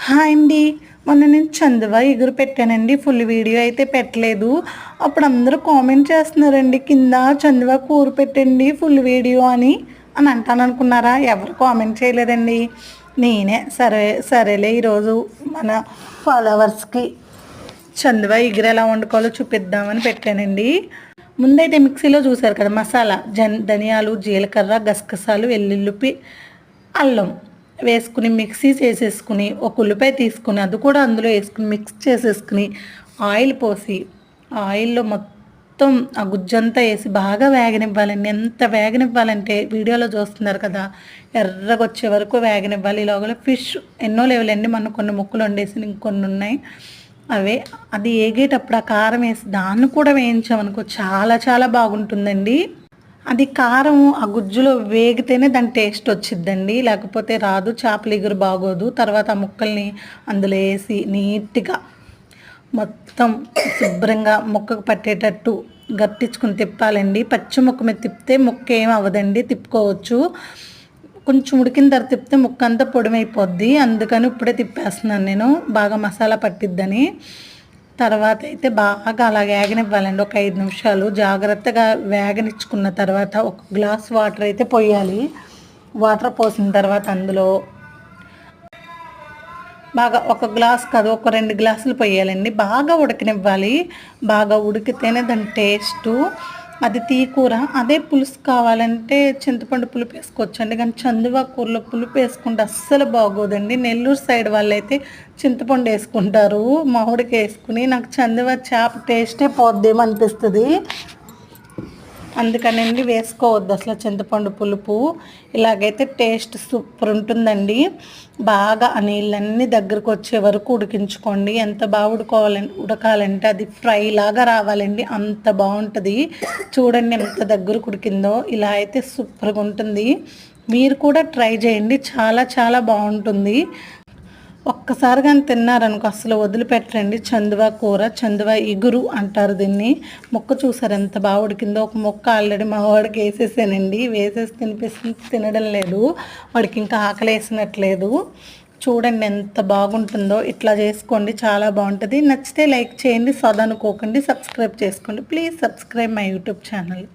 Hi అండి. మొన్న నేను చందువా ఎగురు పెట్టానండి. ఫుల్ వీడియో అయితే పెట్టలేదు. అప్పుడు అందరూ కామెంట్ చేస్తున్నారండి కింద, చందువా కూర పెట్టండి ఫుల్ వీడియో అని అంటాను అనుకున్నారా? ఎవరు కామెంట్ చేయలేదండి. నేనే సరేలే ఈరోజు మన ఫాలోవర్స్కి చందువా ఎగురు ఎలా వండుకోవాలో చూపిద్దామని పెట్టానండి. ముందైతే మిక్సీలో చూసారు కదా మసాలా, ధనియాలు, జీలకర్ర, గసగసాలు, వెల్లుల్లి, అల్లం వేసుకుని మిక్సీ చేసేసుకుని ఒక ఉల్లిపాయ తీసుకుని అది కూడా అందులో వేసుకుని మిక్స్ చేసేసుకుని ఆయిల్ పోసి ఆయిల్లో మొత్తం ఆ గుజ్జంతా వేసి బాగా వేగనివ్వాలండి. ఎంత వేగనివ్వాలంటే వీడియోలో చూస్తున్నారు కదా, ఎర్రగా వచ్చే వరకు వేగనివ్వాలి. ఇలాగ ఫిష్ ఎన్నో లేవులండి, మన కొన్ని ముక్కలు వండేసి ఇంకొన్ని ఉన్నాయి. అది ఏగేటప్పుడు ఆ కారం వేసి దాన్ని కూడా వేయించామనుకో చాలా చాలా బాగుంటుందండి. అది కారం ఆ గుజ్జులో వేగితేనే దాని టేస్ట్ వచ్చిద్దండి, లేకపోతే రాదు. చేపల ఎగురు బాగోదు. తర్వాత ఆ ముక్కల్ని అందులో వేసి నీట్గా మొత్తం శుభ్రంగా ముక్కకు పట్టేటట్టు గట్టించుకుని తిప్పాలండి. పచ్చి ముక్క మీద తిప్పితే ముక్క ఏం అవ్వదండి, తిప్పుకోవచ్చు. కొంచెం ఉడికిన తర్వాత తిప్పితే ముక్క అంతా పొడిమైపోద్ది. అందుకని ఇప్పుడే తిప్పేస్తున్నాను నేను, బాగా మసాలా పట్టిద్దని. తర్వాత అయితే బాగా అలా వేగనివ్వాలండి ఒక 5 నిమిషాలు. జాగ్రత్తగా వేగనిచ్చుకున్న తర్వాత ఒక గ్లాస్ వాటర్ అయితే పోయాలి. వాటర్ పోసిన తర్వాత అందులో బాగా ఒక గ్లాస్ కాదు ఒక 2 గ్లాసులు పోయాలండి. బాగా ఉడకనివ్వాలి. బాగా ఉడికితేనే దాని టేస్టు. అది తీకూర. అదే పులుసు కావాలంటే చింతపండు పులుపు వేసుకోవచ్చండి, కానీ చందువా కూరలో పులుపు వేసుకుంటే అస్సలు బాగోదండి. నెల్లూరు సైడ్ వాళ్ళైతే చింతపండు వేసుకుంటారు మామిడికి వేసుకుని. నాకు చందువా చేప టేస్టే పోద్దేమో అనిపిస్తుంది. అందుకనండి వేసుకోవద్దు అసలు చింతపండు పులుపు. ఇలాగైతే టేస్ట్ సూపర్ ఉంటుందండి. బాగా ఆ నీళ్ళన్నీ దగ్గరకు వచ్చే వరకు ఉడికించుకోండి. ఎంత బాగా ఉడకాలంటే అది ఫ్రై లాగా రావాలండి, అంత బాగుంటుంది. చూడండి ఎంత దగ్గరకు ఉడికిందో. ఇలా అయితే సూపర్గా ఉంటుంది. మీరు కూడా ట్రై చేయండి, చాలా చాలా బాగుంటుంది. ఒక్కసారి కానీ తిన్నారనుకో అసలు వదిలిపెట్టరండి. చందువా కూర, చందువా ఎగురు అంటారు దీన్ని. ముక్క చూసారు ఎంత బాగా ఉడికిందో. ఒక ముక్క ఆల్రెడీ మా వాడికి వేసేసానండి. వేసేసి తినడం లేదు, వాడికి ఇంకా ఆకలి వేసినట్లేదు. చూడండి ఎంత బాగుంటుందో. ఇట్లా చేసుకోండి, చాలా బాగుంటుంది. నచ్చితే లైక్ చేయండి, సదనుకోకండి, సబ్స్క్రైబ్ చేసుకోండి. Please subscribe my YouTube channel.